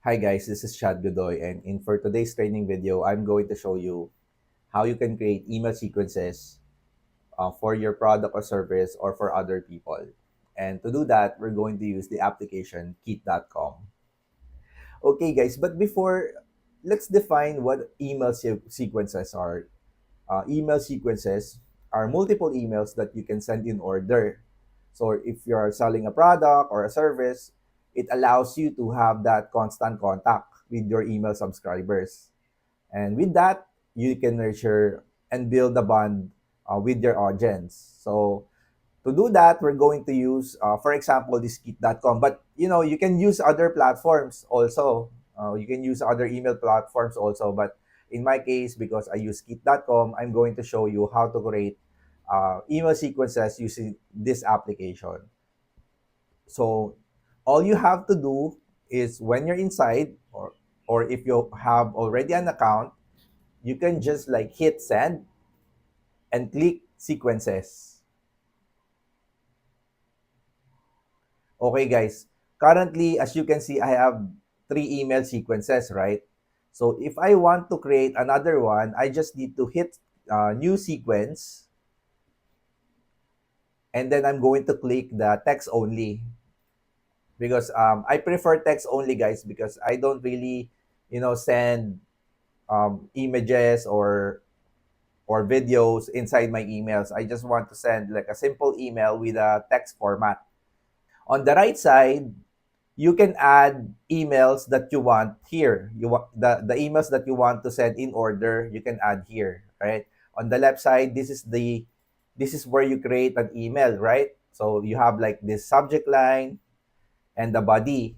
Hi guys, this is Chad Godoy, and in for today's training video, I'm going to show you how you can create email sequences for your product or service or for other people. And to do that, we're going to use the application Kit.com. Okay guys, but before, let's define what sequences are. Email sequences are multiple emails that you can send in order. So if you're selling a product or a service, it allows you to have that constant contact with your email subscribers. And with that, you can nurture and build a bond with your audience. So to do that, we're going to use, for example, this kit.com. But you can use other platforms also. You can use other email platforms also. But in my case, because I use kit.com, I'm going to show you how to create email sequences using this application. So all you have to do is when you're inside, or if you have already an account, you can just like hit send and click sequences. Okay, guys. Currently, as you can see, I have 3 email sequences, right? So if I want to create another one, I just need to hit new sequence, and then I'm going to click the text only because I prefer text only, guys, because I don't really, send images or videos inside my emails. I just want to send like a simple email with a text format. On the right side, you can add emails that you want here. You want the emails that you want to send in order, you can add here, right? On the left side, this is where you create an email, right? So you have like this subject line and the body.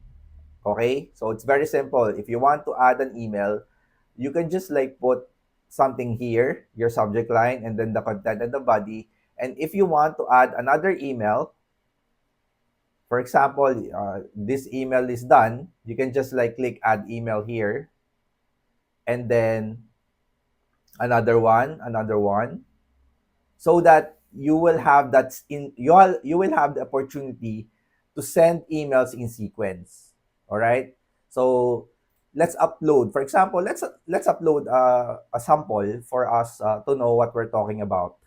Okay? So it's very simple. If you want to add an email, you can just like put something here, your subject line, and then the content and the body. And if you want to add another email, for example, this email is done, you can just like click add email here, and then another one, so that you will have you will have the opportunity to send emails in sequence. All right. So let's upload. For example, let's upload a sample for us to know what we're talking about.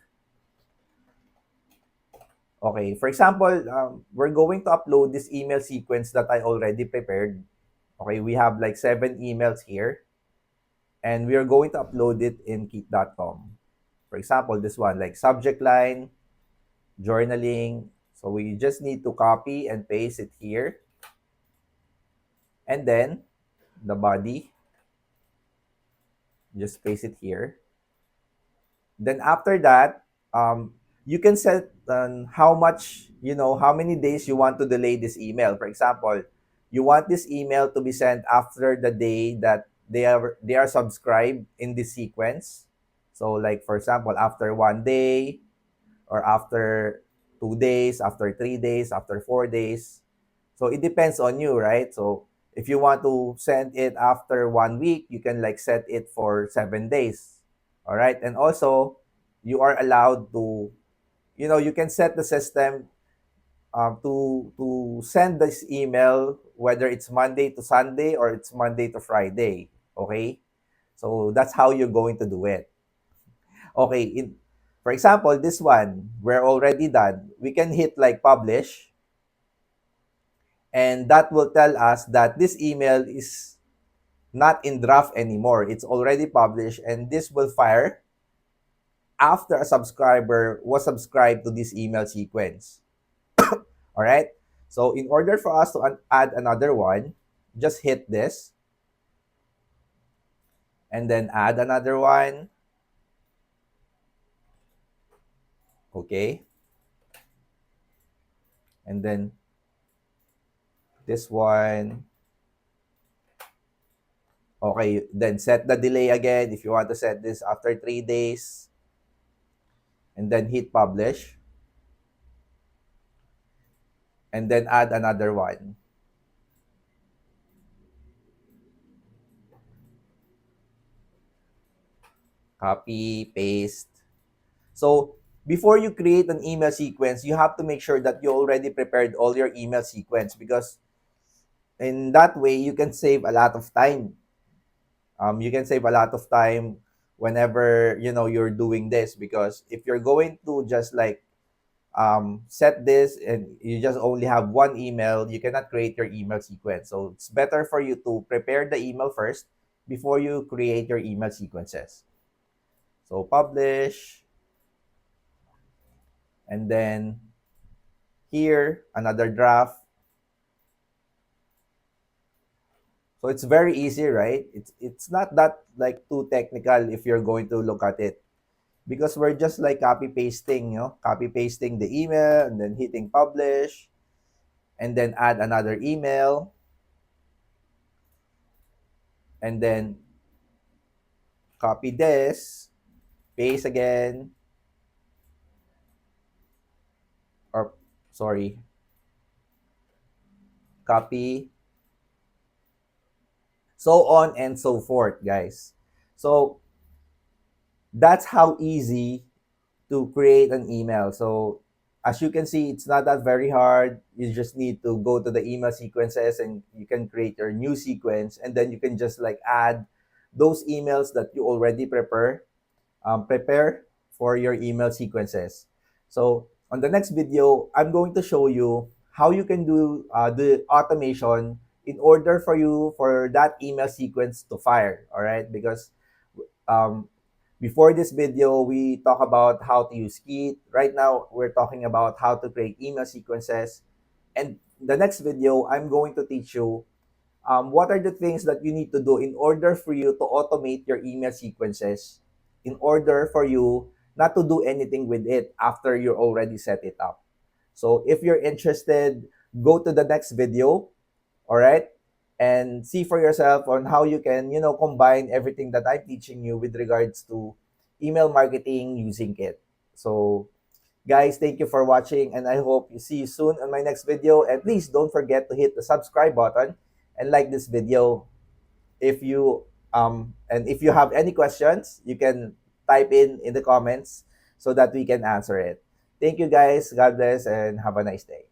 Okay. For example, we're going to upload this email sequence that I already prepared. Okay, we have like 7 emails here, and we are going to upload it in kit.com. For example, this one, like subject line, journaling. So we just need to copy and paste it here. And then the body, just paste it here. Then after that, you can set how much, how many days you want to delay this email. For example, you want this email to be sent after the day that they are subscribed in this sequence. So like for example, after 1 day, or after 2 days, after 3 days, after 4 days. So it depends on you, right? So if you want to send it after 1 week, you can like set it for 7 days. All right. And also, you are allowed to, you can set the system to send this email whether it's Monday to Sunday or it's Monday to Friday. Okay. So that's how you're going to do it. Okay. For example, this one, we're already done. We can hit like publish, and that will tell us that this email is not in draft anymore. It's already published, and this will fire after a subscriber was subscribed to this email sequence. All right. So in order for us to add another one, just hit this and then add another one. Okay. And then this one. Okay. Then set the delay again if you want to set this after 3 days. And then hit publish. And then add another one. Copy, paste. So before you create an email sequence, you have to make sure that you already prepared all your email sequence, because in that way you can save a lot of time. You can save a lot of time whenever you're doing this, because if you're going to just like set this and you just only have one email, you cannot create your email sequence. So it's better for you to prepare the email first before you create your email sequences. So publish, and then here another draft. So it's very easy, right? It's not that like too technical if you're going to look at it, because we're just like copy pasting the email and then hitting publish and then add another email and then copy this, paste again, or sorry, copy, so on and so forth, guys. So that's how easy to create an email. So as you can see, it's not that very hard. You just need to go to the email sequences and you can create your new sequence, and then you can just like add those emails that you already prepare for your email sequences. So on the next video, I'm going to show you how you can do the automation in order for you for that email sequence to fire. All right, because um, before this video, we talk about how to use Git. Right now, we're talking about how to create email sequences. And the next video, I'm going to teach you what are the things that you need to do in order for you to automate your email sequences, in order for you not to do anything with it after you already set it up. So if you're interested, go to the next video, all right, and see for yourself on how you can combine everything that I'm teaching you with regards to email marketing using Kit. So guys, thank you for watching, and I hope you see you soon on my next video. And please don't forget to hit the subscribe button and like this video. If you and if you have any questions, you can type in the comments so that we can answer it. Thank you guys, God bless, and have a nice day.